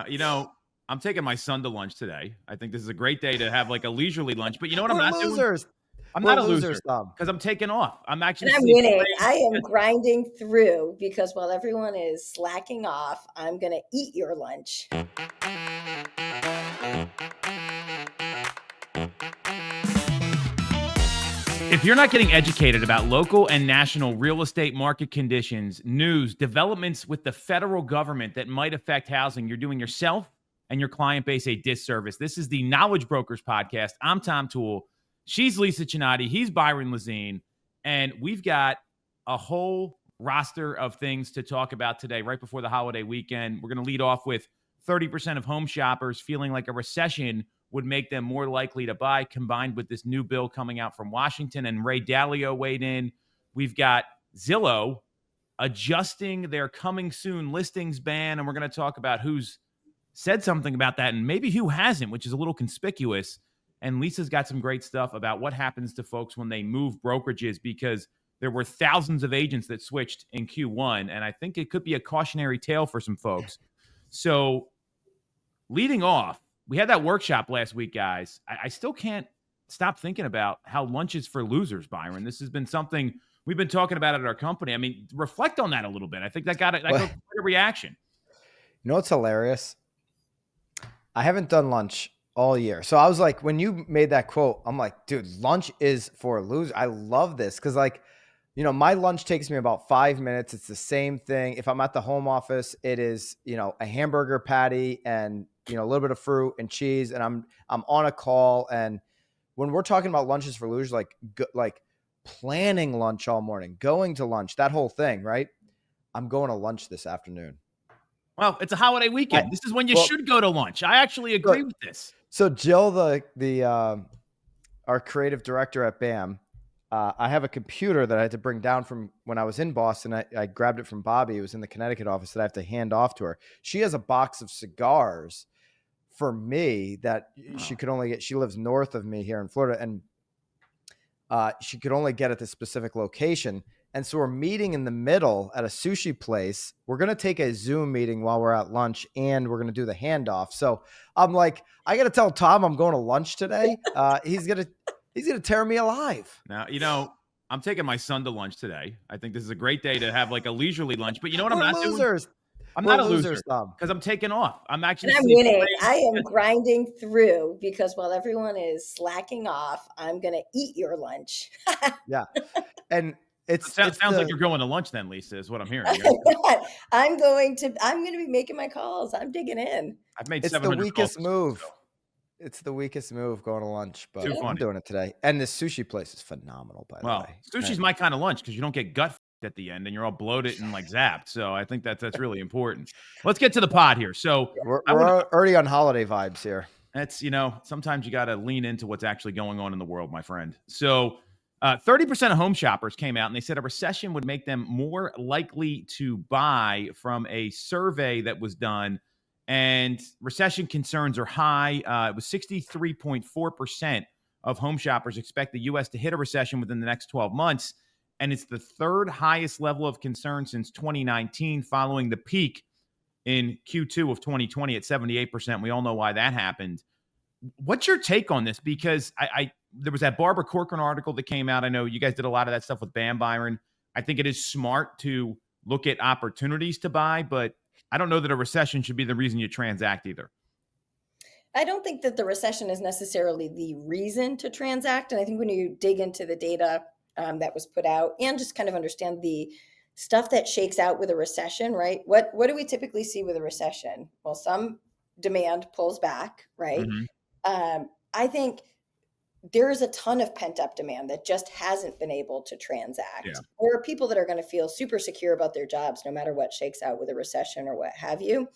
Now, I'm taking my son to lunch today. I think this is a great day to have like a leisurely lunch. But you know what I'm We're not doing? losers. I'm We're not a losers, loser Tom. because I'm taking off. I'm actually And I'm sleeping winning. late I am because- grinding through because while everyone is slacking off, I'm going to eat your lunch. If you're not getting educated about local and national real estate market conditions, news, developments with the federal government that might affect housing, you're doing yourself and your client base a disservice. This is the Knowledge Brokers Podcast. I'm Tom Toole. She's Lisa Chinatti. He's Byron Lazine. And we've got a whole roster of things to talk about today, right before the holiday weekend. We're going to lead off with 30% of home shoppers feeling like a recession would make them more likely to buy, combined with this new bill coming out from Washington. And Ray Dalio weighed in. We've got Zillow adjusting their coming soon listings ban, and we're going to talk about who's said something about that and maybe who hasn't, which is a little conspicuous. And Lisa's got some great stuff about what happens to folks when they move brokerages, because there were thousands of agents that switched in Q1, and I think it could be a cautionary tale for some folks. So leading off, we had that workshop last week, guys. I still can't stop thinking about how lunch is for losers, Byron. This has been something we've been talking about at our company. I mean, reflect on that a little bit. I think that got a reaction. You know what's hilarious? I haven't done lunch all year. So I was like, when you made that quote, I'm like, dude, lunch is for losers. I love this because, like, my lunch takes me about 5 minutes. It's the same thing. If I'm at the home office, it is, a hamburger patty and, a little bit of fruit and cheese, and I'm on a call. And when we're talking about lunches for losers, like planning lunch all morning, going to lunch, that whole thing, right? I'm going to lunch this afternoon. Well, it's a holiday weekend. This is when you should go to lunch. I actually agree with this. So Jill, our creative director at BAM, I have a computer that I had to bring down from when I was in Boston. I grabbed it from Bobby. It was in the Connecticut office that I have to hand off to her. She has a box of cigars for me that she could only get. She lives north of me here in Florida, and she could only get at this specific location. And so we're meeting in the middle at a sushi place. We're going to take a Zoom meeting while we're at lunch, and we're going to do the handoff. So I'm like, I got to tell Tom I'm going to lunch today. He's going to tear me alive. Now, I'm taking my son to lunch today. I think this is a great day to have like a leisurely lunch. But you know what? We're I'm not losers. doing? I'm not a loser Tom, because I'm taking off. I'm actually And I'm sleeping winning. late. I am grinding through because while everyone is slacking off, I'm going to eat your lunch. Yeah. And it sounds like you're going to lunch then, Lisa, is what I'm hearing. I'm going to be making my calls. I'm digging in. I've made it's 700 the weakest calls, move. so. It's the weakest move going to lunch, but Too I'm funny. doing it today. And this sushi place is phenomenal, by the way. Sushi's my kind of lunch because you don't get gut at the end and you're all bloated and like zapped. So I think that's really important. Let's get to the pod here. So we're already on holiday vibes here. That's, sometimes you got to lean into what's actually going on in the world, my friend. So 30% of home shoppers came out and they said a recession would make them more likely to buy from a survey that was done. And recession concerns are high. It was 63.4% of home shoppers expect the U.S. to hit a recession within the next 12 months. And it's the third highest level of concern since 2019, following the peak in Q2 of 2020 at 78%. We all know why that happened. What's your take on this? Because there was that Barbara Corcoran article that came out. I know you guys did a lot of that stuff with BAM, Byron. I think it is smart to look at opportunities to buy, but I don't know that a recession should be the reason you transact either. I don't think that the recession is necessarily the reason to transact. And I think when you dig into the data that was put out and just kind of understand the stuff that shakes out with a recession, right? What do we typically see with a recession? Well, some demand pulls back, right? Mm-hmm. I think there is a ton of pent up demand that just hasn't been able to transact. Yeah. There are people that are going to feel super secure about their jobs, no matter what shakes out with a recession or what have you.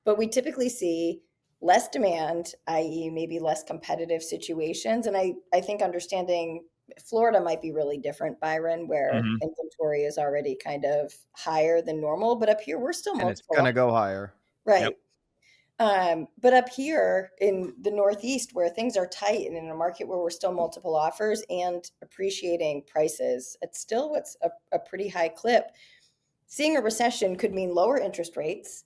But we typically see less demand, i.e. maybe less competitive situations. And I think understanding Florida might be really different, Byron, where mm-hmm. inventory is already kind of higher than normal. But up here, we're still multiple. And it's going to go higher. Right. Yep. But up here in the Northeast, where things are tight and in a market where we're still multiple offers and appreciating prices, it's still what's a pretty high clip. Seeing a recession could mean lower interest rates,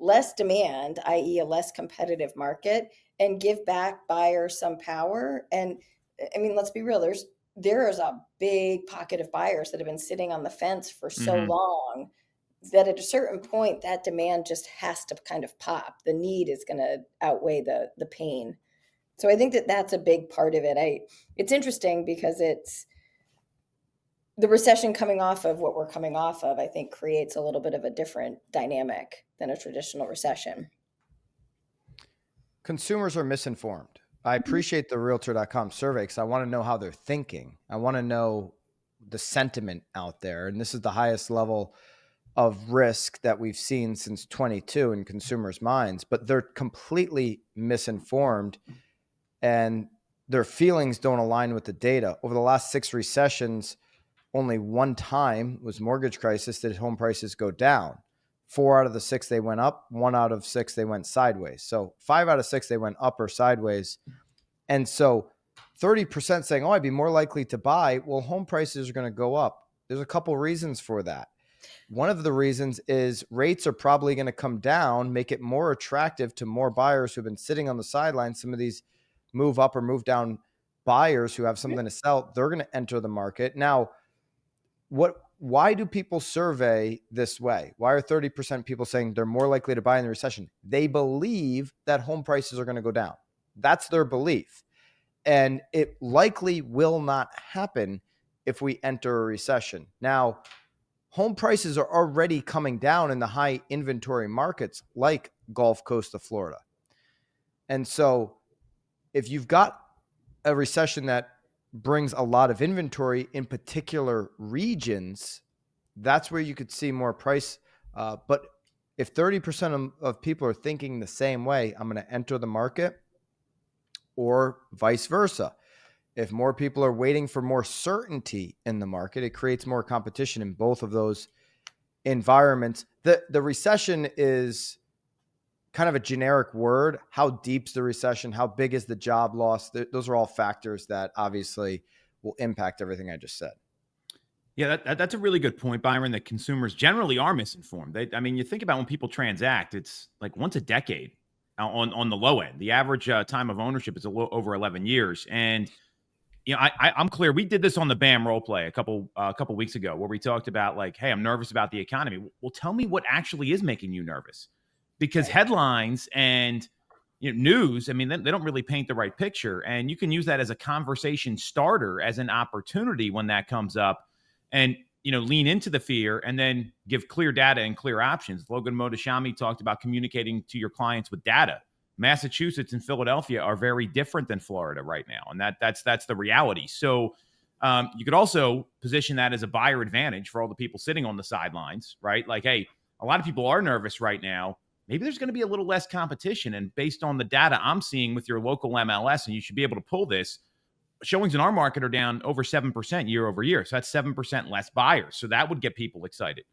less demand, i.e. a less competitive market, and give back buyers some power. And I mean, let's be real, there is a big pocket of buyers that have been sitting on the fence for so long that at a certain point that demand just has to kind of pop. The need is going to outweigh the pain. So I think that that's a big part of it. It's interesting because it's the recession coming off of what we're coming off of, I think creates a little bit of a different dynamic than a traditional recession. Consumers are misinformed. I appreciate the realtor.com survey because I want to know how they're thinking. I want to know the sentiment out there. And this is the highest level of risk that we've seen since 22 in consumers' minds, but they're completely misinformed and their feelings don't align with the data. Over the last 6 recessions, only one time was mortgage crisis did home prices go down. 4 out of the 6 they went up, 1 out of 6 they went sideways. So 5 out of 6 they went up or sideways. And so 30% saying, oh, I'd be more likely to buy. Well, home prices are going to go up. There's a couple reasons for that. One of the reasons is rates are probably going to come down, make it more attractive to more buyers who've been sitting on the sidelines. Some of these move up or move down buyers who have something to sell, they're going to enter the market. Now, why do people survey this way? Why are 30% people saying they're more likely to buy in the recession? They believe that home prices are going to go down. That's their belief. And it likely will not happen if we enter a recession. Now, home prices are already coming down in the high inventory markets like Gulf Coast of Florida. And so if you've got a recession that brings a lot of inventory in particular regions, that's where you could see more price. But if 30% of people are thinking the same way, I'm going to enter the market, or vice versa. If more people are waiting for more certainty in the market, it creates more competition in both of those environments. The recession is kind of a generic word. How deep's the recession? How big is the job loss? Those are all factors that obviously will impact everything I just said. Yeah, that's a really good point, Byron, that consumers generally are misinformed. I mean, you think about when people transact, it's like once a decade on the low end. The average time of ownership is over 11 years. And you know, I'm clear. We did this on the BAM role play a couple weeks ago, where we talked about like, hey, I'm nervous about the economy. Well, tell me what actually is making you nervous, because headlines and news, I mean, they don't really paint the right picture, and you can use that as a conversation starter, as an opportunity when that comes up, and lean into the fear and then give clear data and clear options. Logan Mohtashami talked about communicating to your clients with data. Massachusetts and Philadelphia are very different than Florida right now, and that's the reality. So you could also position that as a buyer advantage for all the people sitting on the sidelines, right? Like, hey, a lot of people are nervous right now. Maybe there's going to be a little less competition, and based on the data I'm seeing with your local MLS, and you should be able to pull this, showings in our market are down over 7% year over year. So that's 7% less buyers. So that would get people excited.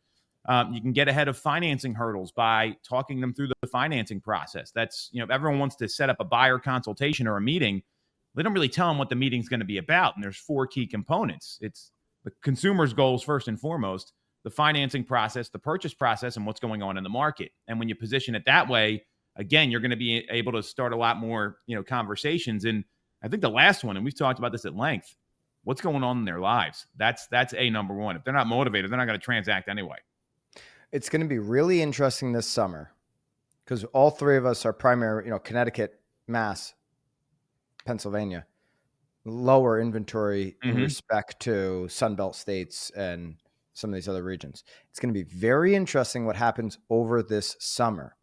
You can get ahead of financing hurdles by talking them through the financing process. That's, if everyone wants to set up a buyer consultation or a meeting, they don't really tell them what the meeting's going to be about. And there's 4 key components. It's the consumer's goals first and foremost, the financing process, the purchase process, and what's going on in the market. And when you position it that way, again, you're going to be able to start a lot more, conversations. And I think the last one, and we've talked about this at length, what's going on in their lives. That's number one. If they're not motivated, they're not going to transact anyway. It's going to be really interesting this summer because all 3 of us are primary, Connecticut, Mass, Pennsylvania, lower inventory in respect to Sunbelt states and some of these other regions. It's going to be very interesting what happens over this summer.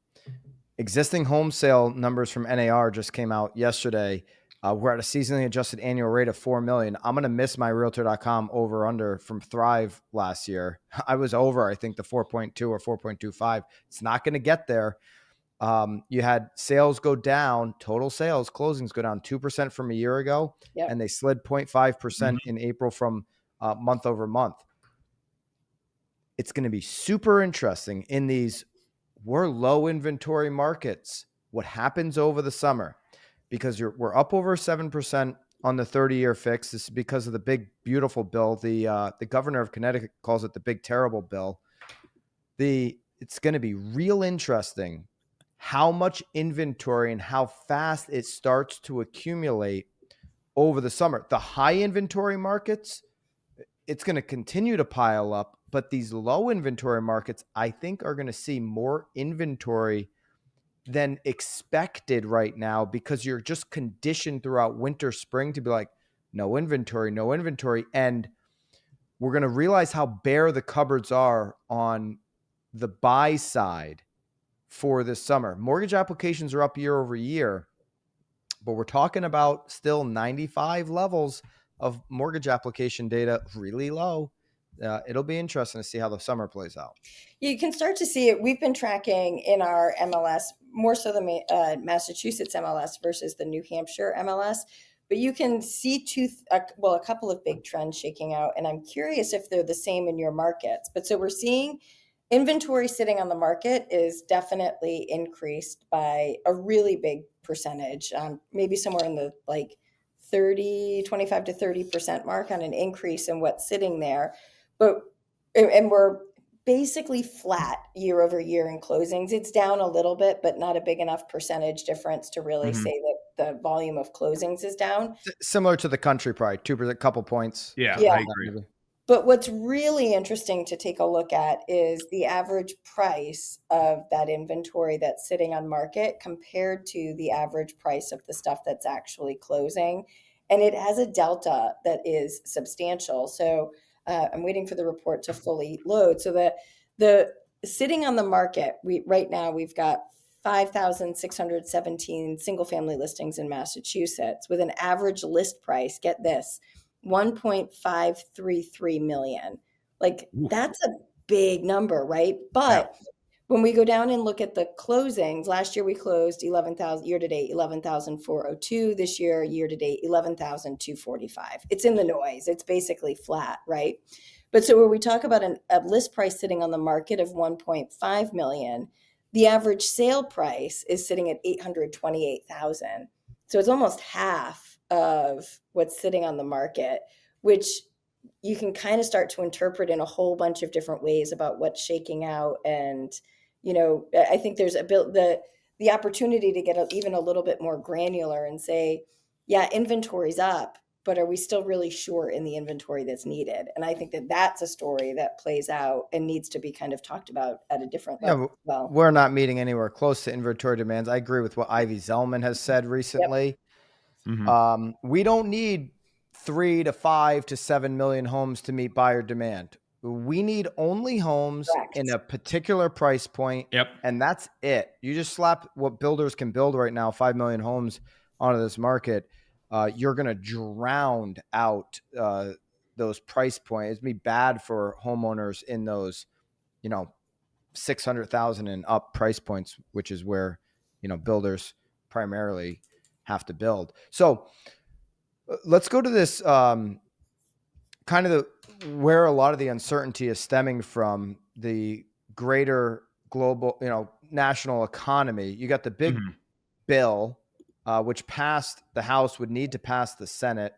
Existing home sale numbers from NAR just came out yesterday. We're at a seasonally adjusted annual rate of 4 million. I'm going to miss my realtor.com over under from Thrive last year. I was over, I think, the 4.2 or 4.25. It's not going to get there. You had sales go down, total sales closings go down 2% from a year ago, and they slid 0.5% in April from month over month. It's going to be super interesting in these low inventory markets, what happens over the summer, because we're up over 7% on the 30-year fix. This is because of the big, beautiful bill. The governor of Connecticut calls it the big, terrible bill. It's going to be real interesting how much inventory and how fast it starts to accumulate over the summer. The high inventory markets, it's going to continue to pile up, but these low inventory markets, I think, are going to see more inventory than expected right now, because you're just conditioned throughout winter, spring to be like, no inventory, no inventory. And we're going to realize how bare the cupboards are on the buy side for this summer. Mortgage applications are up year over year, but we're talking about still 95 levels of mortgage application data, really low. It'll be interesting to see how the summer plays out. You can start to see it. We've been tracking in our MLS, more so the Massachusetts MLS versus the New Hampshire MLS. But you can see a couple of big trends shaking out. And I'm curious if they're the same in your markets. But so we're seeing inventory sitting on the market is definitely increased by a really big percentage, maybe somewhere in the 25 to 30% mark on an increase in what's sitting there. And we're basically flat year over year in closings. It's down a little bit, but not a big enough percentage difference to really say that the volume of closings is down. Similar to the country, probably 2%, couple points. Yeah, I agree. But what's really interesting to take a look at is the average price of that inventory that's sitting on market compared to the average price of the stuff that's actually closing. And it has a delta that is substantial. So I'm waiting for the report to fully load. So the sitting on the market, right now we've got 5,617 single family listings in Massachusetts with an average list price, get this, 1.533 million. That's a big number, right? But when we go down and look at the closings, last year we closed 11,000, year to date 11,402. This year to date 11,245. It's in the noise. It's basically flat, right? But so when we talk about a list price sitting on the market of 1.5 million, the average sale price is sitting at 828,000. So it's almost half of what's sitting on the market, which you can kind of start to interpret in a whole bunch of different ways about what's shaking out. And, I think there's the opportunity to get even a little bit more granular and say, yeah, inventory's up, but are we still really short in the inventory that's needed? And I think that that's a story that plays out and needs to be kind of talked about at a different level. Well, we're not meeting anywhere close to inventory demands. I agree with what Ivy Zellman has said recently. Yep. Mm-hmm. We don't need 3 to 5 to 7 million homes to meet buyer demand. We need only homes in a particular price point. Yep. And that's it. You just slap what builders can build right now, 5 million homes onto this market. You're going to drown out those price points. It's going to be bad for homeowners in those, 600,000 and up price points, which is where, builders primarily have to build. So let's go to this kind of where a lot of the uncertainty is stemming from, the greater global, national economy. You got the big bill, which passed the House, would need to pass the Senate.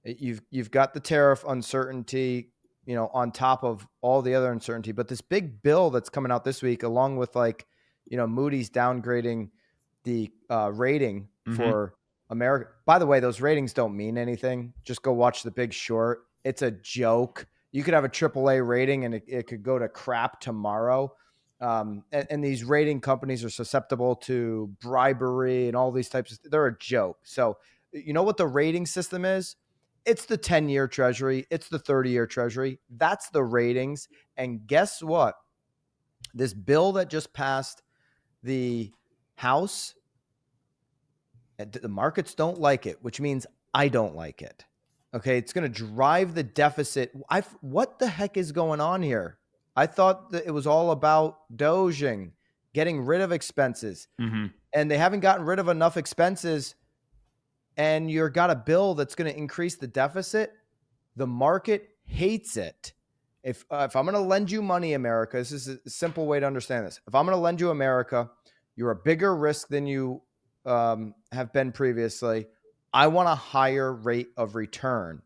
You've got the tariff uncertainty, on top of all the other uncertainty. But this big bill that's coming out this week, along with Moody's downgrading the rating for America. By the way, those ratings don't mean anything. Just go watch The Big Short. It's a joke. You could have a AAA rating and it could go to crap tomorrow. And these rating companies are susceptible to bribery and all these types of, they're a joke. So you know what the rating system is? It's the 10-year treasury. It's the 30-year treasury. That's the ratings. And guess what? This bill that just passed the House, the markets don't like it, which means I don't like it. Okay, it's going to drive the deficit. What the heck is going on here? I thought that it was all about doging, getting rid of expenses. And they haven't gotten rid of enough expenses. And you've got a bill that's going to increase the deficit. The market hates it. If I'm going to lend you money, America, this is a simple way to understand this. If I'm going to lend you America, you're a bigger risk than you have been previously. I want a higher rate of return.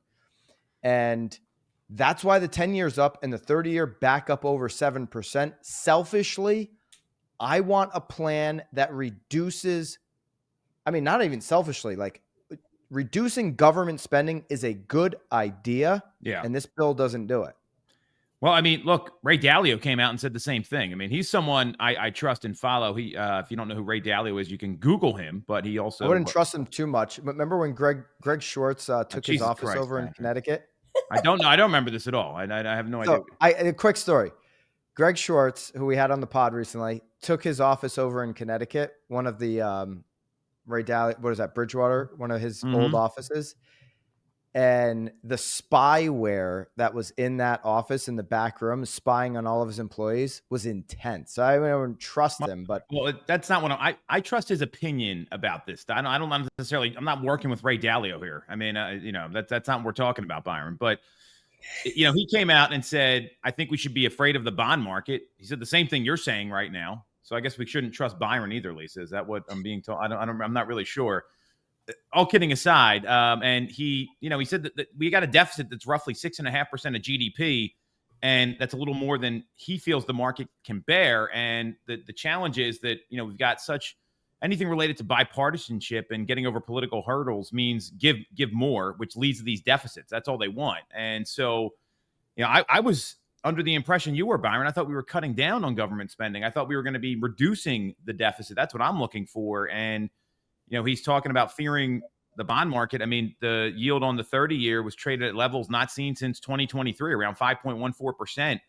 And that's why the 10 years up and the 30-year back up over 7%. Selfishly, I want a plan that reduces, I mean, not even selfishly, like reducing government spending is a good idea. Yeah. And this bill doesn't do it. Well, I mean, look, Ray Dalio came out and said the same thing. I mean, he's someone I trust and follow. He, if you don't know who Ray Dalio is, you can Google him. But he also, I wouldn't trust him too much. But remember when Greg Schwartz took his Jesus office Christ, over in Patrick. Connecticut? I don't know. I don't remember this at all. I have no idea. A quick story. Greg Schwartz, who we had on the pod recently, took his office over in Connecticut, one of the Ray Dalio, what is that, Bridgewater, one of his old offices. And the spyware that was in that office in the back room, spying on all of his employees, was intense. I wouldn't trust him, but that's not what I trust his opinion about this. I don't necessarily. I'm not working with Ray Dalio here. I mean, that's not what we're talking about, Byron. But he came out and said, I think we should be afraid of the bond market. He said the same thing you're saying right now. So I guess we shouldn't trust Byron either, Lisa. Is that what I'm being told? I'm not really sure. All kidding aside, and he said that we got a deficit that's roughly 6.5% of GDP, and that's a little more than he feels the market can bear. And the challenge is that we've got such anything related to bipartisanship and getting over political hurdles means give more, which leads to these deficits. That's all they want. And so, I was under the impression you were, Byron. I thought we were cutting down on government spending. I thought we were going to be reducing the deficit. That's what I'm looking for. And he's talking about fearing the bond market. I mean, the yield on the 30-year was traded at levels not seen since 2023, around 5.14%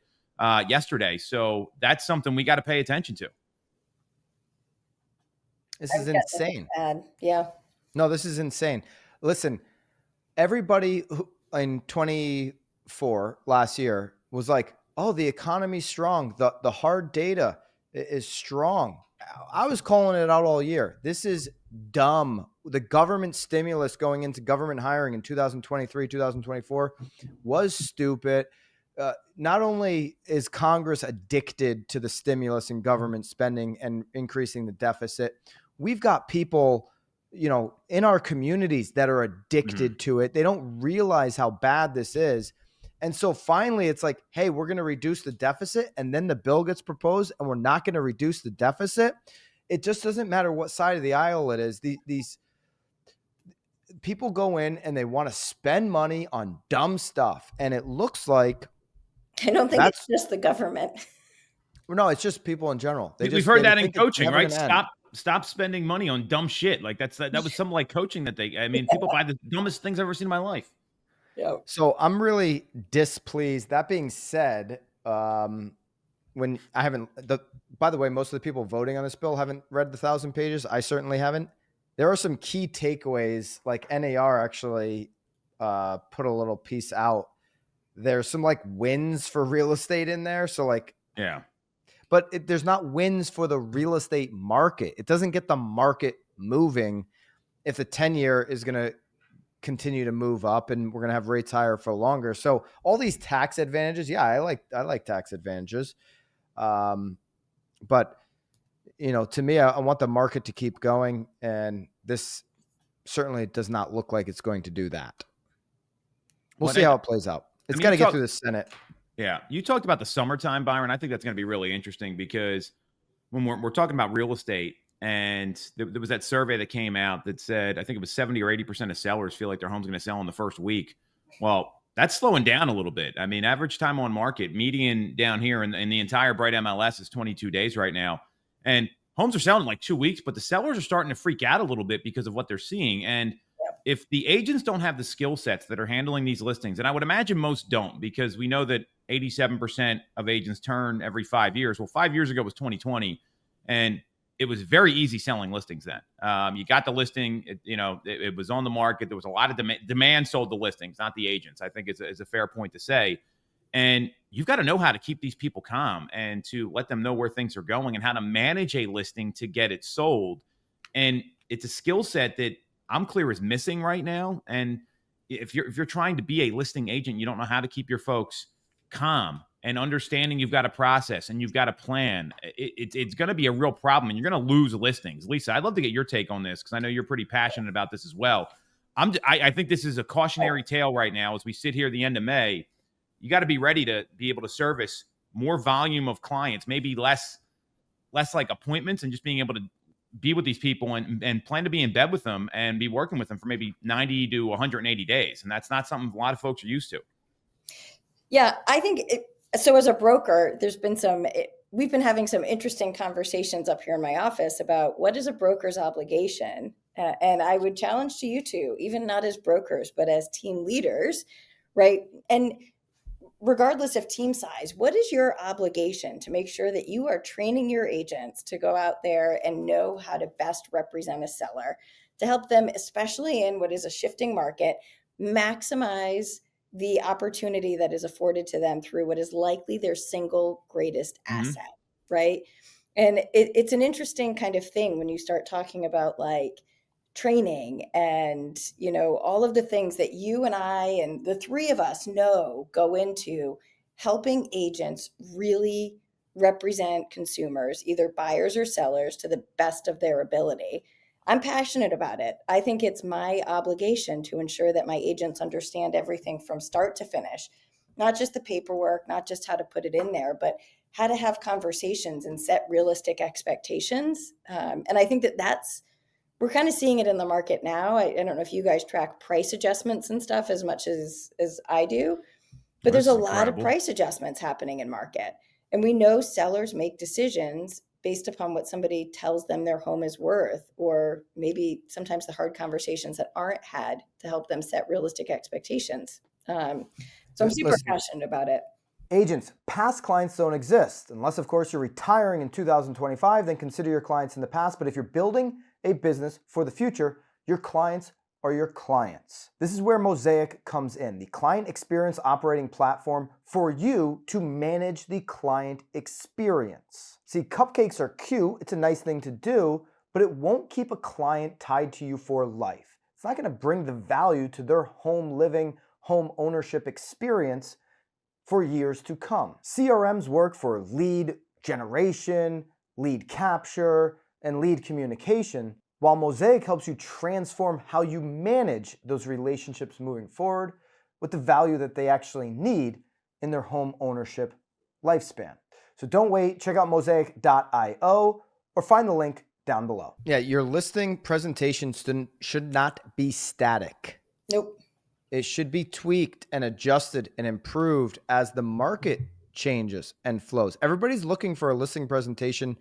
yesterday. So that's something we got to pay attention to. This is insane. Yeah. No, this is insane. Listen, everybody who, in 24 last year was like, oh, the economy's strong. The hard data is strong. I was calling it out all year. This is dumb. The government stimulus going into government hiring in 2023, 2024 was stupid. Not only is Congress addicted to the stimulus and government spending and increasing the deficit, we've got people, in our communities that are addicted to it. They don't realize how bad this is. And so finally it's like, hey, we're going to reduce the deficit. And then the bill gets proposed and we're not going to reduce the deficit. It just doesn't matter what side of the aisle it is. These people go in and they want to spend money on dumb stuff. And it looks like, I don't think it's just the government. No, it's just people in general. We've heard that in coaching, right? Stop spending money on dumb shit. Like that was some like coaching that people buy the dumbest things I've ever seen in my life. Yeah. So I'm really displeased. That being said, when I haven't, by the way, most of the people voting on this bill haven't read the 1,000 pages. I certainly haven't. There are some key takeaways, like NAR actually put a little piece out. There's some like wins for real estate in there. So like, yeah, but there's not wins for the real estate market. It doesn't get the market moving if the 10-year is going to continue to move up and we're going to have rates higher for longer. So all these tax advantages. Yeah, I like tax advantages. But to me, I want the market to keep going. And this certainly does not look like it's going to do that. We'll see how it plays out. It's got to get through the Senate. Yeah. You talked about the summertime, Byron. I think that's going to be really interesting because when we're talking about real estate, and there was that survey that came out that said, I think it was 70 or 80% of sellers feel like their home's going to sell in the first week. Well, that's slowing down a little bit. I mean, average time on market, median down here in the entire Bright MLS is 22 days right now. And homes are selling in like 2 weeks, but the sellers are starting to freak out a little bit because of what they're seeing. And if the agents don't have the skill sets that are handling these listings, and I would imagine most don't, because we know that 87% of agents turn every 5 years. Well, 5 years ago was 2020. And it was very easy selling listings then. You got the listing, it was on the market. There was a lot of demand sold the listings, not the agents. I think it's a fair point to say. And you've got to know how to keep these people calm and to let them know where things are going and how to manage a listing to get it sold. And it's a skill set that I'm clear is missing right now. And if you're trying to be a listing agent, you don't know how to keep your folks calm and understanding you've got a process and you've got a plan. It's going to be a real problem and you're going to lose listings. Lisa, I'd love to get your take on this because I know you're pretty passionate about this as well. I think this is a cautionary tale right now as we sit here at the end of May. You got to be ready to be able to service more volume of clients, maybe less less like appointments and just being able to be with these people and plan to be in bed with them and be working with them for maybe 90 to 180 days. And that's not something a lot of folks are used to. Yeah, I think so. As a broker, we've been having some interesting conversations up here in my office about what is a broker's obligation. And I would challenge to you two, even not as brokers, but as team leaders, right? And regardless of team size, what is your obligation to make sure that you are training your agents to go out there and know how to best represent a seller to help them, especially in what is a shifting market, maximize the opportunity that is afforded to them through what is likely their single greatest asset, right? And it's an interesting kind of thing when you start talking about like training and, you know, all of the things that you and I and the three of us know go into helping agents really represent consumers, either buyers or sellers, to the best of their ability. I'm passionate about it. I think it's my obligation to ensure that my agents understand everything from start to finish, not just the paperwork, not just how to put it in there, but how to have conversations and set realistic expectations. And I think we're kind of seeing it in the market now. I don't know if you guys track price adjustments and stuff as much as I do, but there's a lot of price adjustments happening in market. And we know sellers make decisions based upon what somebody tells them their home is worth, or maybe sometimes the hard conversations that aren't had to help them set realistic expectations. So I'm super passionate about it. Agents, past clients don't exist. Unless, of course, you're retiring in 2025, then consider your clients in the past. But if you're building a business for the future, your clients are your clients. This is where Mosaic comes in, the client experience operating platform for you to manage the client experience. See, cupcakes are cute, it's a nice thing to do, but it won't keep a client tied to you for life. It's not gonna bring the value to their home living, home ownership experience for years to come. CRMs work for lead generation, lead capture, and lead communication, while Mosaic helps you transform how you manage those relationships moving forward with the value that they actually need in their home ownership lifespan. So don't wait, check out mosaic.io or find the link down below. Yeah, your listing presentation should not be static. Nope. It should be tweaked and adjusted and improved as the market changes and flows. Everybody's looking for a listing presentation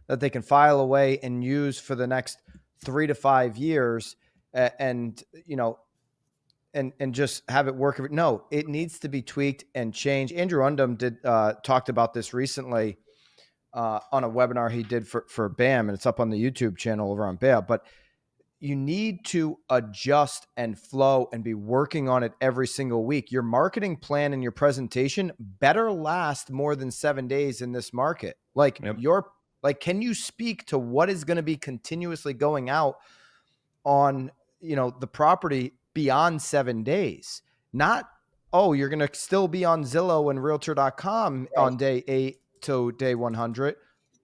that they can file away and use for the next 3 to 5 years and just have it work. No, it needs to be tweaked and changed. Andrew Undum talked about this recently on a webinar he did for BAM, and it's up on the YouTube channel over on BAM. But you need to adjust and flow and be working on it every single week. Your marketing plan and your presentation better last more than 7 days in this market. Can you speak to what is going to be continuously going out on, the property beyond 7 days? Not, you're going to still be on Zillow and realtor.com on day 8 to day 100.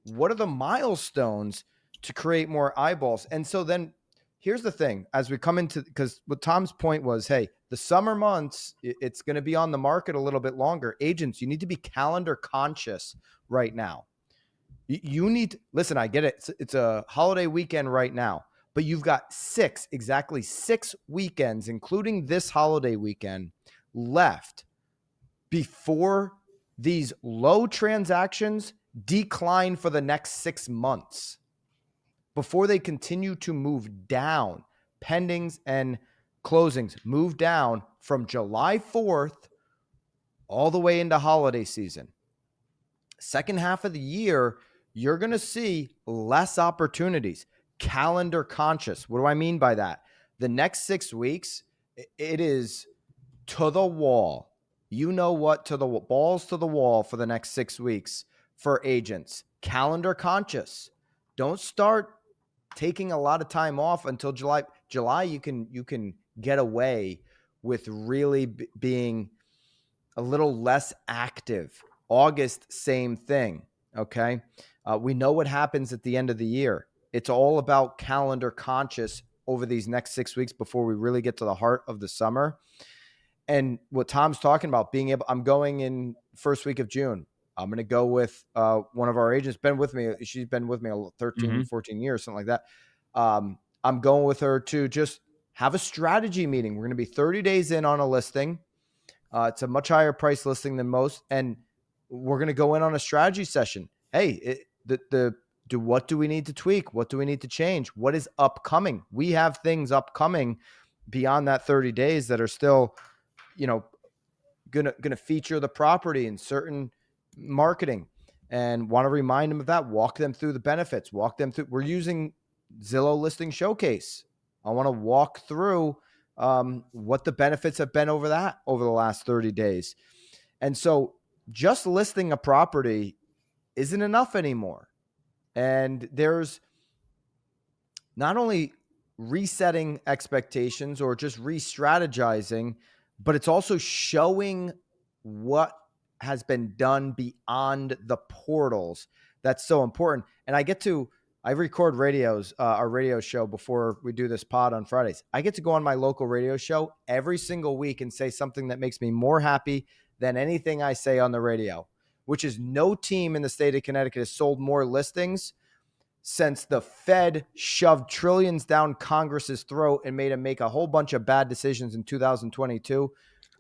What are the milestones to create more eyeballs? And so then here's the thing, as we come into, because what Tom's point was, hey, the summer months, it's going to be on the market a little bit longer. Agents, you need to be calendar conscious right now. You need, listen, I get it. It's a holiday weekend right now, but you've got exactly six weekends, including this holiday weekend, left before these low transactions decline for the next 6 months, before they continue to move down. Pendings and closings move down from July 4th all the way into holiday season. Second half of the year, you're going to see less opportunities. Calendar conscious. What do I mean by that? The next 6 weeks, it is to the wall. You know what? Balls to the wall for the next 6 weeks for agents. Calendar conscious. Don't start taking a lot of time off until July. July, you can get away with really being a little less active. August, same thing. Okay. We know what happens at the end of the year. It's all about calendar conscious over these next 6 weeks before we really get to the heart of the summer. And what Tom's talking about, I'm going in first week of June. I'm going to go with one of our agents, been with me. She's been with me 13, 14 years, something like that. I'm going with her to just have a strategy meeting. We're going to be 30 days in on a listing. It's a much higher price listing than most. And we're going to go in on a strategy session. Hey, what do we need to tweak? What do we need to change? What is upcoming? We have things upcoming beyond that 30 days that are still, gonna feature the property in certain marketing, and want to remind them of that. Walk them through the benefits. Walk them through. We're using Zillow Listing Showcase. I want to walk through what the benefits have been over the last 30 days. And so just listing a property isn't enough anymore. And there's not only resetting expectations or just re-strategizing, but it's also showing what has been done beyond the portals. That's so important. And I record our radio show before we do this pod on Fridays. I get to go on my local radio show every single week and say something that makes me more happy than anything I say on the radio, which is no team in the state of Connecticut has sold more listings since the Fed shoved trillions down Congress's throat and made him make a whole bunch of bad decisions in 2022,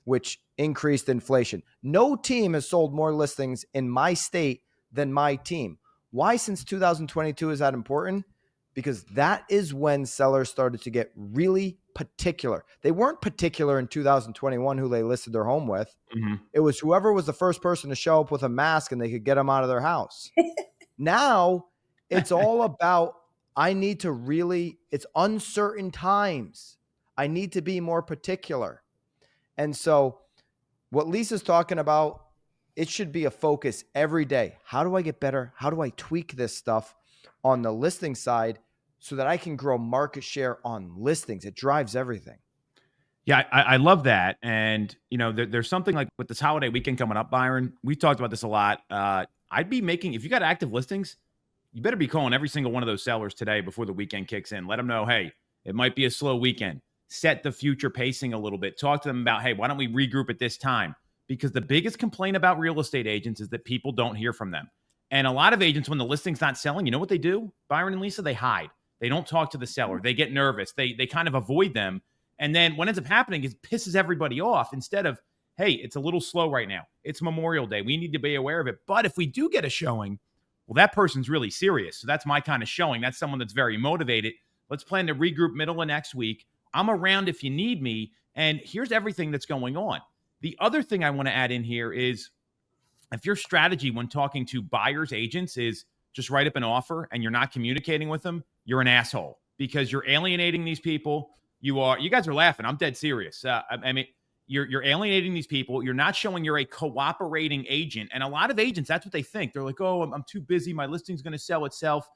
which increased inflation. No team has sold more listings in my state than my team. Why, since 2022, is that important? Because that is when sellers started to get really particular. They weren't particular in 2021 who they listed their home with. It was whoever was the first person to show up with a mask and they could get them out of their house. Now it's all about, it's uncertain times. I need to be more particular. And so what Lisa's talking about, it should be a focus every day. How do I get better? How do I tweak this stuff on the listing side so that I can grow market share on listings? It drives everything. Yeah, I love that. And, there's something like with this holiday weekend coming up, Byron, we talked about this a lot. I'd be if you got active listings, you better be calling every single one of those sellers today before the weekend kicks in. Let them know, hey, it might be a slow weekend. Set the future pacing a little bit. Talk to them about, hey, why don't we regroup at this time? Because the biggest complaint about real estate agents is that people don't hear from them. And a lot of agents, when the listing's not selling, you know what they do, Byron and Lisa? They hide. They don't talk to the seller. They get nervous. They kind of avoid them. And then what ends up happening is pisses everybody off instead of, hey, it's a little slow right now. It's Memorial Day. We need to be aware of it. But if we do get a showing, well, that person's really serious. So that's my kind of showing. That's someone that's very motivated. Let's plan to regroup middle of next week. I'm around if you need me. And here's everything that's going on. The other thing I want to add in here is if your strategy when talking to buyers agents is just write up an offer and you're not communicating with them, you're an asshole because you're alienating these people. You guys are laughing. I'm dead serious. You're alienating these people. You're not showing you're a cooperating agent. And a lot of agents, that's what they think. They're like, oh, I'm too busy. My listing's going to sell itself.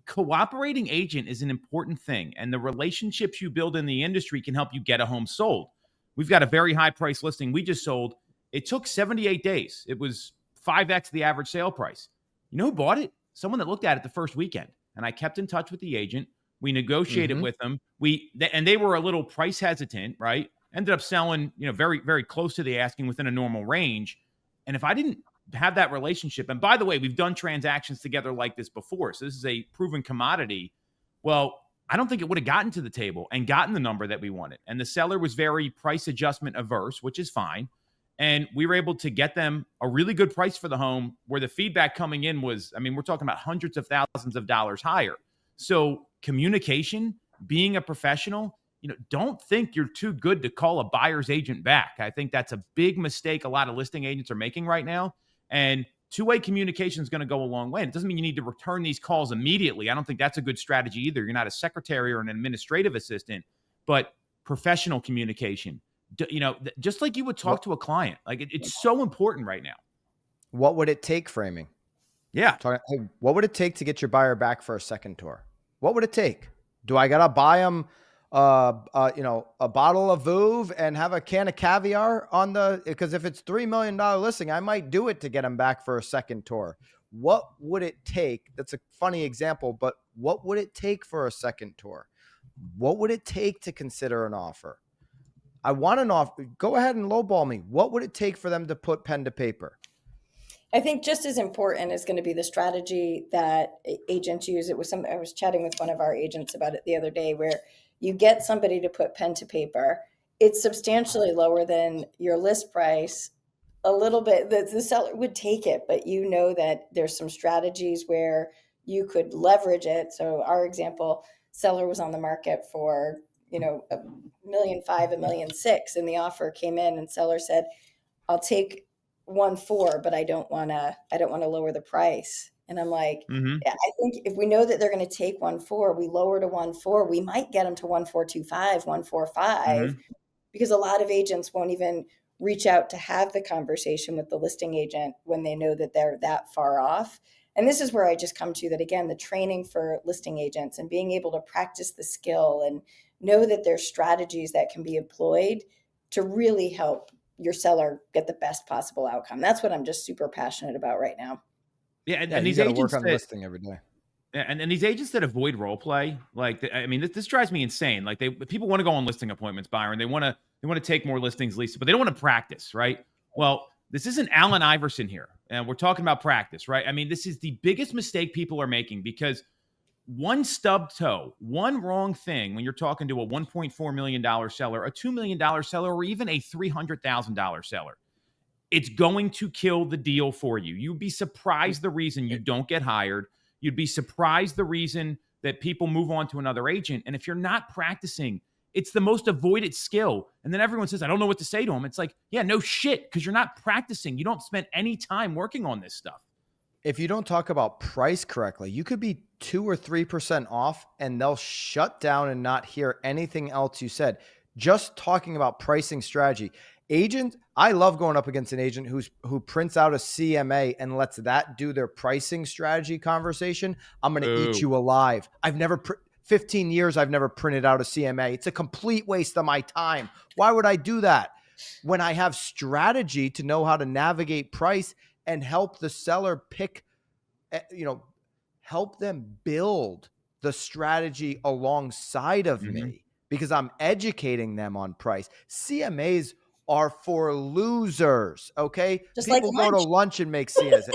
Cooperating agent is an important thing. And the relationships you build in the industry can help you get a home sold. We've got a very high price listing we just sold. It took 78 days. It was 5x the average sale price. You know who bought it? Someone that looked at it the first weekend. And I kept in touch with the agent. We negotiated with them. And they were a little price hesitant, right? Ended up selling, very, very close to the asking within a normal range. And if I didn't have that relationship, and by the way, we've done transactions together like this before. So this is a proven commodity. Well, I don't think it would have gotten to the table and gotten the number that we wanted. And the seller was very price adjustment averse, which is fine. And we were able to get them a really good price for the home where the feedback coming in was, we're talking about hundreds of thousands of dollars higher. So communication, being a professional, don't think you're too good to call a buyer's agent back. I think that's a big mistake a lot of listing agents are making right now. And two-way communication is going to go a long way. And it doesn't mean you need to return these calls immediately. I don't think that's a good strategy either. You're not a secretary or an administrative assistant, but professional communication, just like you would talk to a client. Like it's so important right now. What would it take, framing? Yeah. Hey, what would it take to get your buyer back for a second tour? What would it take? Do I got to buy them a bottle of Vouv and have a can of caviar because if it's $3 million listing, I might do it to get them back for a second tour. What would it take? That's a funny example, but what would it take for a second tour? What would it take to consider an offer? I want an offer. Go ahead and lowball me. What would it take for them to put pen to paper? I think just as important is going to be the strategy that agents use. It was I was chatting with one of our agents about it the other day, where you get somebody to put pen to paper. It's substantially lower than your list price. A little bit, the seller would take it, but you know that there's some strategies where you could leverage it. So our example, seller was on the market for, $1.5 million, $1.6 million, and the offer came in, and seller said, "I'll take 1.4, but I don't want to lower the price." And I'm like, Mm-hmm. yeah, I think if we know that they're going to take 1.4, we lower to 1.4, we might get them to 1.425, 1.45, Mm-hmm. because a lot of agents won't even reach out to have the conversation with the listing agent when they know that they're that far off. And this is where I just come to that again, the training for listing agents and being able to practice the skill and know that there's strategies that can be employed to really help your seller get the best possible outcome. That's what I'm just super passionate about right now. Yeah, and, Yeah, and you these got to agents work on that listing every day. and these agents that avoid role play, like I mean, this drives me insane. Like people want to go on listing appointments, Byron. They want to take more listings, Lisa, but they don't want to practice, right? Well, this isn't Allen Iverson here, and we're talking about practice, right? I mean, this is the biggest mistake people are making, because one stub toe, one wrong thing when you're talking to a $1.4 million seller, a $2 million seller, or even a $300,000 seller, it's going to kill the deal for you. You'd be surprised the reason you don't get hired. You'd be surprised the reason that people move on to another agent. And if you're not practicing, it's the most avoided skill. And then everyone says, "I don't know what to say to them." It's like, yeah, no shit, because you're not practicing. You don't spend any time working on this stuff. If you don't talk about price correctly, you could be 2 or 3% off and they'll shut down and not hear anything else you said. Just talking about pricing strategy. Agent, I love going up against an agent who prints out a CMA and lets that do their pricing strategy conversation. I'm going to eat you alive. 15 years, I've never printed out a CMA. It's a complete waste of my time. Why would I do that when I have strategy to know how to navigate price and help the seller pick, help them build the strategy alongside of me, because I'm educating them on price. CMAs are for losers, okay? Just People like go to lunch and make CMAs.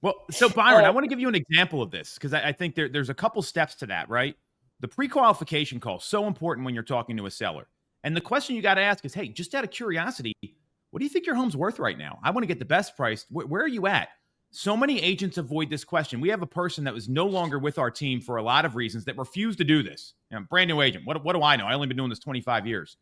Well, so Byron, I want to give you an example of this, because I think there's a couple steps to that, right? The pre-qualification call is so important when you're talking to a seller. And the question you got to ask is, hey, just out of curiosity, what do you think your home's worth right now? I want to get the best price. Where are you at? So many agents avoid this question. We have a person that was no longer with our team for a lot of reasons that refused to do this. Brand new agent. What do I know? I only been doing this 25 years.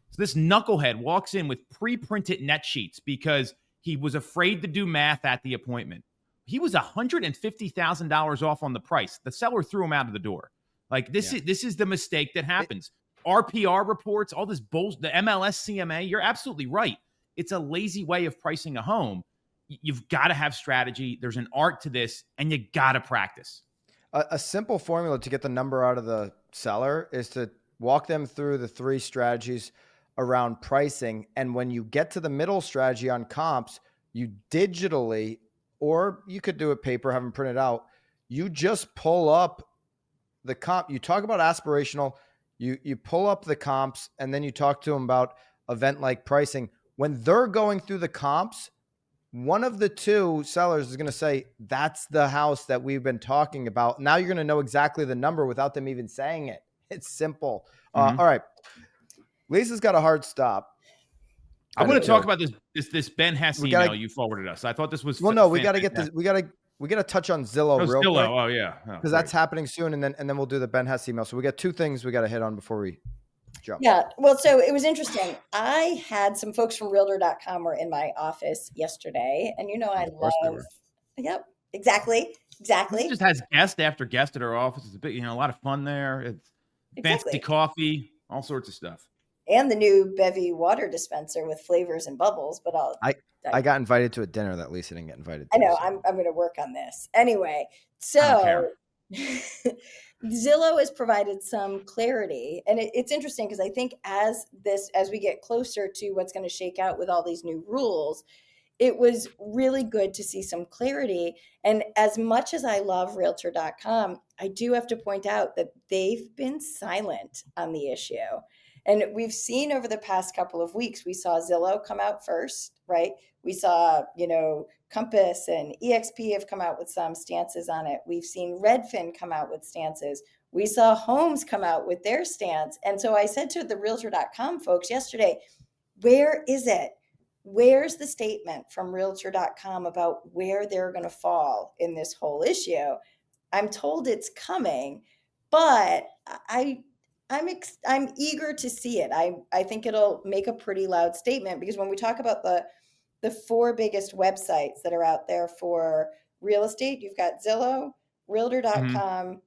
So this knucklehead walks in with pre-printed net sheets because he was afraid to do math at the appointment. He was $150,000 off on the price. The seller threw him out of the door. Like this is the mistake that happens. RPR reports, all this bullshit, the MLS CMA, you're absolutely right. It's a lazy way of pricing a home. You've got to have strategy. There's an art to this, and you got to practice. A simple formula to get the number out of the seller is to walk them through the 3 strategies around pricing. And when you get to the middle strategy on comps, you digitally, or you could do it paper, have them printed out. You just pull up the comp. You talk about aspirational, you pull up the comps, and then you talk to them about event-like pricing. When they're going through the comps, one of the 2 sellers is going to say, "That's the house that we've been talking about." Now you're going to know exactly the number without them even saying it. It's simple. All right. Lisa's got a hard stop. I want to talk about this Ben Hess email you forwarded us. I thought this was we got to get this. We got to touch on Zillow real quick. Oh yeah, because that's happening soon, and then we'll do the Ben Hess email. So we got 2 things we got to hit on before we jump. Yeah, well, so it was interesting. I had some folks from Realtor.com were in my office yesterday, and I love. Yep, exactly. It just has guest after guest at our office. It's a bit, a lot of fun there. It's fancy coffee, all sorts of stuff. And the new Bevy water dispenser with flavors and bubbles. But I got invited to a dinner that Lisa didn't get invited to. I know. I'm going to work on this anyway. So Zillow has provided some clarity, and it's interesting because I think as we get closer to what's going to shake out with all these new rules, it was really good to see some clarity. And as much as I love Realtor.com, I do have to point out that they've been silent on the issue. And we've seen over the past couple of weeks, we saw Zillow come out first, right? We saw, Compass and EXP have come out with some stances on it. We've seen Redfin come out with stances. We saw Homes come out with their stance. And so I said to the realtor.com folks yesterday, where is it? Where's the statement from realtor.com about where they're going to fall in this whole issue? I'm told it's coming, but I'm eager to see it. I think it'll make a pretty loud statement, because when we talk about the four biggest websites that are out there for real estate, you've got Zillow, realtor.com,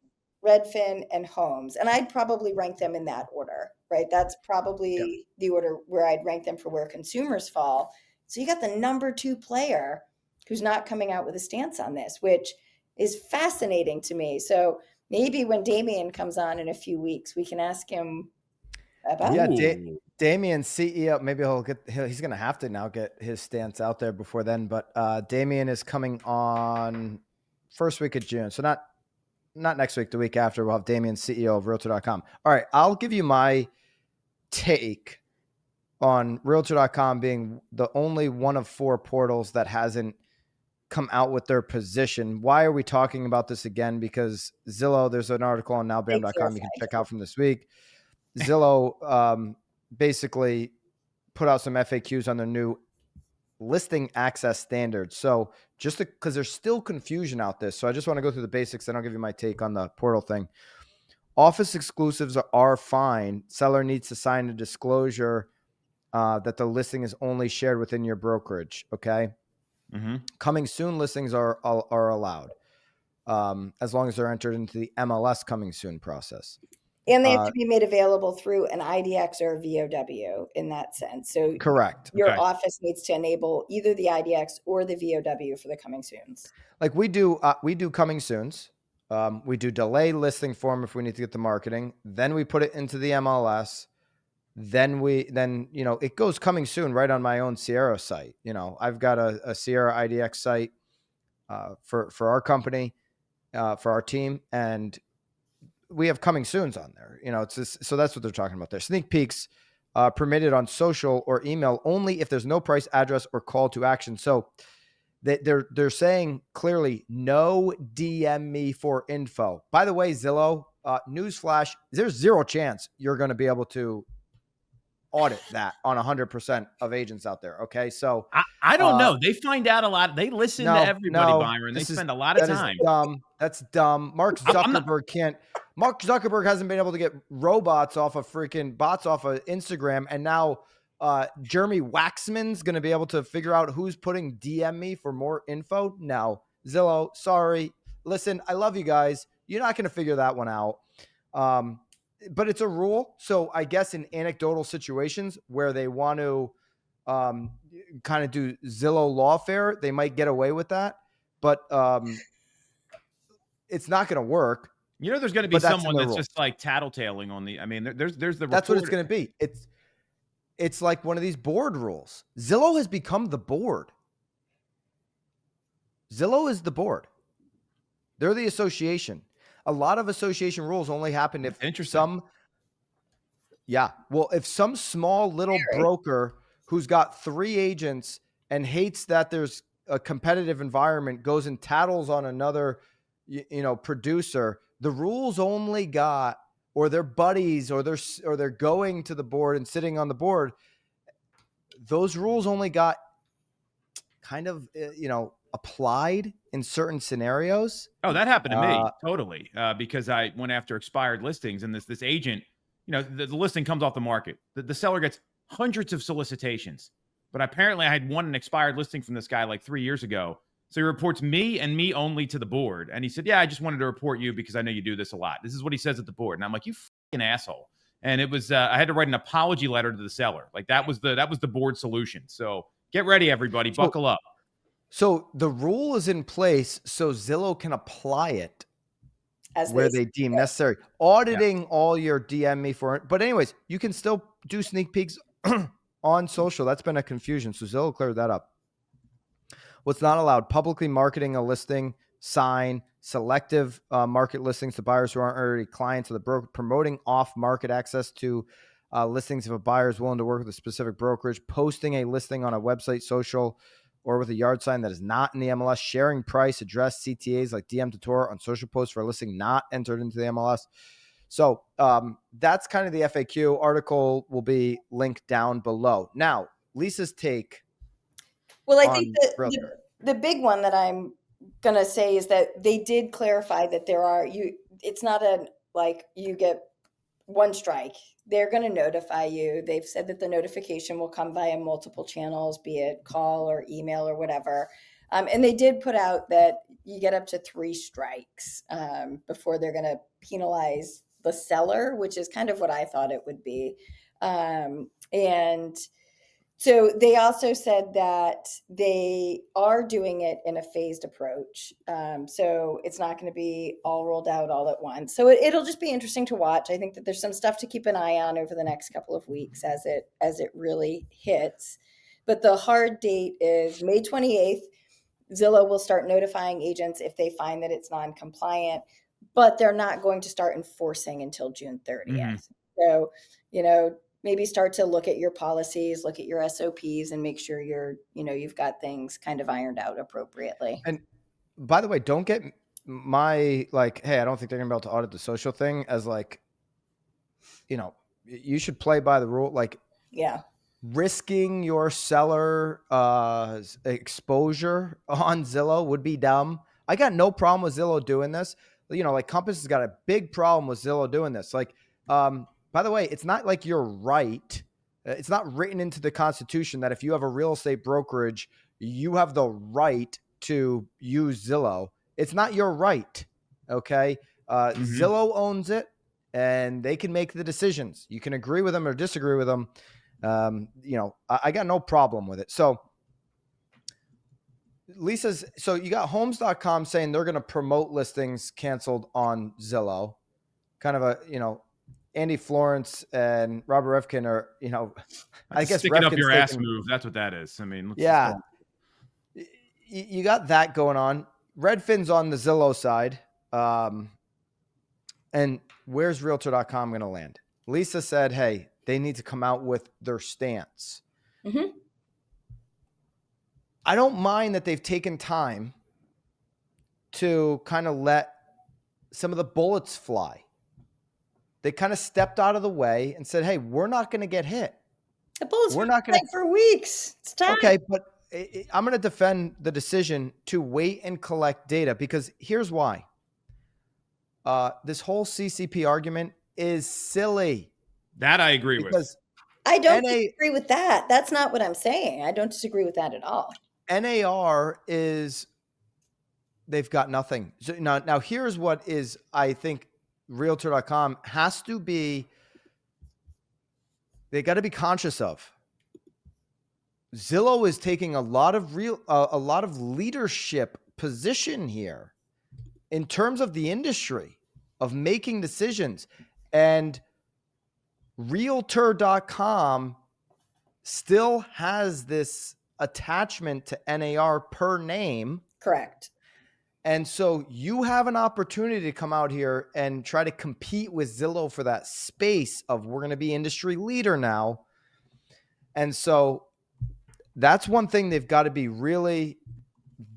Redfin, and Homes. And I'd probably rank them in that order, right? That's probably the order where I'd rank them for where consumers fall. So you got the number 2 player who's not coming out with a stance on this, which is fascinating to me. So maybe when Damien comes on in a few weeks, we can ask him about Damien, CEO, maybe he's going to have to now get his stance out there before then. But Damien is coming on first week of June. So not next week, the week after, we'll have Damien, CEO of Realtor.com. All right, I'll give you my take on Realtor.com being the only one of 4 portals that hasn't come out with their position. Why are we talking about this again? Because Zillow, there's an article on nowbam.com you can check out from this week. Zillow basically put out some FAQs on their new listing access standards. So just because there's still confusion out there. So I just want to go through the basics, then I'll give you my take on the portal thing. Office exclusives are fine. Seller needs to sign a disclosure that the listing is only shared within your brokerage. Okay. Mm-hmm. Coming soon listings are allowed as long as they're entered into the MLS coming soon process. And they have to be made available through an IDX or a VOW in that sense. So correct. Your office needs to enable either the IDX or the VOW for the coming soons. Like we do coming soons. We do delay listing form if we need to get the marketing. Then we put it into the MLS. Then it goes coming soon right on my own Sierra site. I've got a Sierra IDX site for our company, for our team, and we have coming soons on there. It's just, so that's what they're talking about there. Sneak peeks permitted on social or email only if there's no price, address, or call to action. So they're saying clearly, no DM me for info. By the way, Zillow, newsflash, there's zero chance you're going to be able to audit that on 100% of agents out there. Okay. So I don't know. They find out a lot. They listen to everybody, Byron. They spend a lot of time. That's dumb. Mark Zuckerberg hasn't been able to get bots off of Instagram. And now Jeremy Waxman's going to be able to figure out who's putting DM me for more info. No, Zillow, sorry. Listen, I love you guys. You're not going to figure that one out. But it's a rule. So I guess in anecdotal situations where they want to kind of do Zillow lawfare, they might get away with that. But it's not going to work. There's going to be someone that's just like tattletaling on the. I mean, there's the. That's what it's going to be. It's like one of these board rules. Zillow has become the board. Zillow is the board. They're the association. A lot of association rules only happen if if some small little broker who's got 3 agents and hates that there's a competitive environment goes and tattles on another, producer, the rules only got, or their buddies, or they're going to the board and sitting on the board. Those rules only got kind of, applied in certain scenarios. Oh, that happened to me totally. Because I went after expired listings, and this agent, the listing comes off the market. The seller gets hundreds of solicitations, but apparently I had won an expired listing from this guy like 3 years ago. So he reports me and me only to the board. And he said, yeah, I just wanted to report you because I know you do this a lot. This is what he says at the board. And I'm like, you fucking asshole. And it was, I had to write an apology letter to the seller. Like that was the board solution. So get ready, everybody. Buckle up. So the rule is in place so Zillow can apply it as where they deem necessary. Auditing all your DM me for it. But anyways, you can still do sneak peeks on social. That's been a confusion. So Zillow cleared that up. What's not allowed: publicly marketing a listing, sign, selective market listings to buyers who aren't already clients of the broker, promoting off-market access to listings if a buyer is willing to work with a specific brokerage, posting a listing on a website, social, or with a yard sign that is not in the MLS, sharing price, address, CTAs like DM to tour on social posts for a listing not entered into the MLS. So that's kind of the FAQ. Article will be linked down below. Now, Lisa's take. Well, I think the big one that I'm going to say is that they did clarify that it's not you get one strike. They're going to notify you. They've said that the notification will come via multiple channels, be it call or email or whatever. And they did put out that you get up to 3 strikes before they're going to penalize the seller, which is kind of what I thought it would be. And so they also said that they are doing it in a phased approach. So it's not going to be all rolled out all at once. So it'll just be interesting to watch. I think that there's some stuff to keep an eye on over the next couple of weeks as it really hits. But the hard date is May 28th. Zillow will start notifying agents if they find that it's non-compliant, but they're not going to start enforcing until June 30th. So, maybe start to look at your policies, look at your SOPs, and make sure you've got things kind of ironed out appropriately. And by the way, don't get my hey, I don't think they're gonna be able to audit the social thing as you should play by the rule. Risking your seller exposure on Zillow would be dumb. I got no problem with Zillow doing this. Compass has got a big problem with Zillow doing this. By the way, it's not like you're right. It's not written into the Constitution that if you have a real estate brokerage, you have the right to use Zillow. It's not your right, okay? Zillow owns it, and they can make the decisions. You can agree with them or disagree with them. I got no problem with it. So you got homes.com saying they're going to promote listings canceled on Zillow. Kind of Andy Florence and Robert Refkin are, I guess sticking up your ass move. That's what that is. I mean, you got that going on. Redfin's on the Zillow side. And where's Realtor.com going to land? Lisa said, hey, they need to come out with their stance. Mm-hmm. I don't mind that they've taken time to kind of let some of the bullets fly. They kind of stepped out of the way and said, hey, we're not going to get hit. The bullets we're not going to for weeks. It's time. Okay, but I'm going to defend the decision to wait and collect data because here's why. This whole CCP argument is silly. That I agree with. I don't disagree with that. That's not what I'm saying. I don't disagree with that at all. NAR they've got nothing. So now here's what is, I think, Realtor.com has to be, they got to be conscious of. Zillow is taking a lot of leadership position here in terms of the industry of making decisions, and Realtor.com still has this attachment to NAR per name. Correct. And so you have an opportunity to come out here and try to compete with Zillow for that space of we're going to be industry leader now. And so that's one thing they've got to be really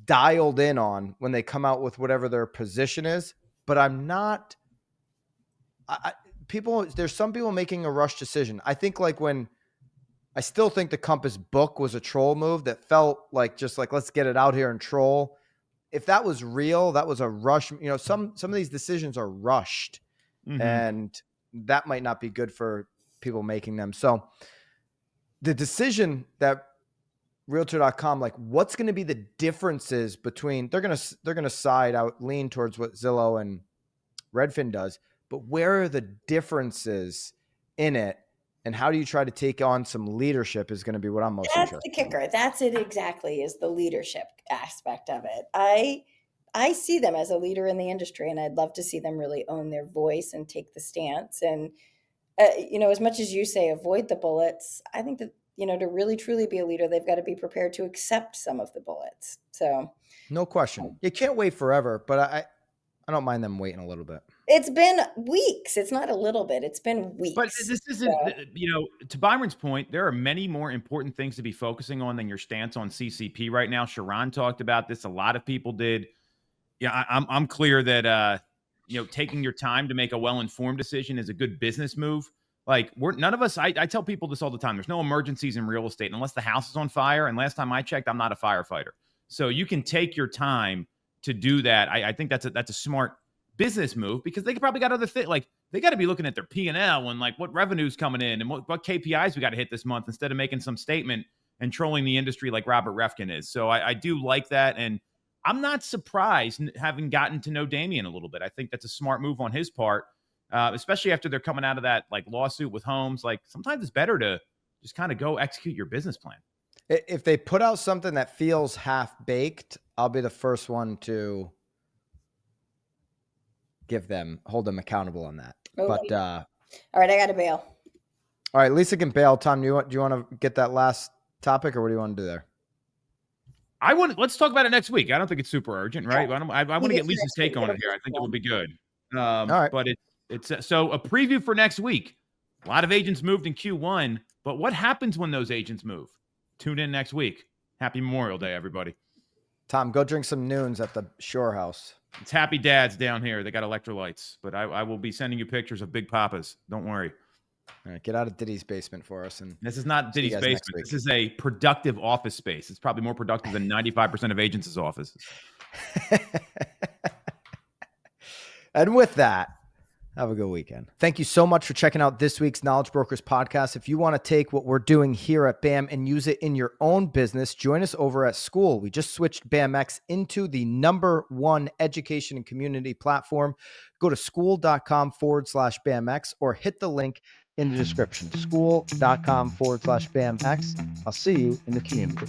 dialed in on when they come out with whatever their position is. But I'm not, there's some people making a rush decision. I think I still think the Compass book was a troll move that felt just let's get it out here and troll. If that was real, that was a rush. Some of these decisions are rushed, and that might not be good for people making them. So the decision that Realtor.com, what's going to be the differences between, they're going to lean towards what Zillow and Redfin does, but where are the differences in it? And how do you try to take on some leadership is going to be what I'm most interested in. That's the kicker. That's it exactly, is the leadership aspect of it. I see them as a leader in the industry, and I'd love to see them really own their voice and take the stance. And, as much as you say, avoid the bullets, I think that, to really truly be a leader, they've got to be prepared to accept some of the bullets. So no question. You can't wait forever, but I don't mind them waiting a little bit. It's been weeks. It's not a little bit. It's been weeks. But this isn't, to Byron's point, there are many more important things to be focusing on than your stance on CCP right now. Sharon talked about this. A lot of people did. Yeah, I'm clear that, taking your time to make a well-informed decision is a good business move. Like none of us, I tell people this all the time. There's no emergencies in real estate unless the house is on fire. And last time I checked, I'm not a firefighter. So you can take your time to do that. I think that's a smart business move because they probably got other things. Like they got to be looking at their P&L and like what revenue's coming in and what KPIs we got to hit this month instead of making some statement and trolling the industry like Robert Refkin is. So I do like that. And I'm not surprised having gotten to know Damien a little bit. I think that's a smart move on his part, especially after they're coming out of that like lawsuit with Holmes. Like sometimes it's better to just kind of go execute your business plan. If they put out something that feels half baked, I'll be the first one to hold them accountable on that. Oh, but all right, I got to bail. All right, Lisa can bail. Tom, do you want to get that last topic, or what do you want to do there? Let's talk about it next week. I don't think it's super urgent, right? Yeah. I want to get Lisa's take on it here. I think it would be good. All right. But it's so a preview for next week. A lot of agents moved in Q1, but what happens when those agents move? Tune in next week. Happy Memorial Day, everybody. Tom, go drink some noons at the Shore House. It's Happy Dads down here. They got electrolytes, but I will be sending you pictures of Big Papas. Don't worry. All right, get out of Diddy's basement for us. And this is not Diddy's basement. This is a productive office space. It's probably more productive than 95% of agents' offices. And with that, have a good weekend. Thank you so much for checking out this week's Knowledge Brokers podcast. If you want to take what we're doing here at BAM and use it in your own business, join us over at School. We just switched BAMX into the #1 education and community platform. Go to school.com/BAMX or hit the link in the description, school.com/BAMX. I'll see you in the community.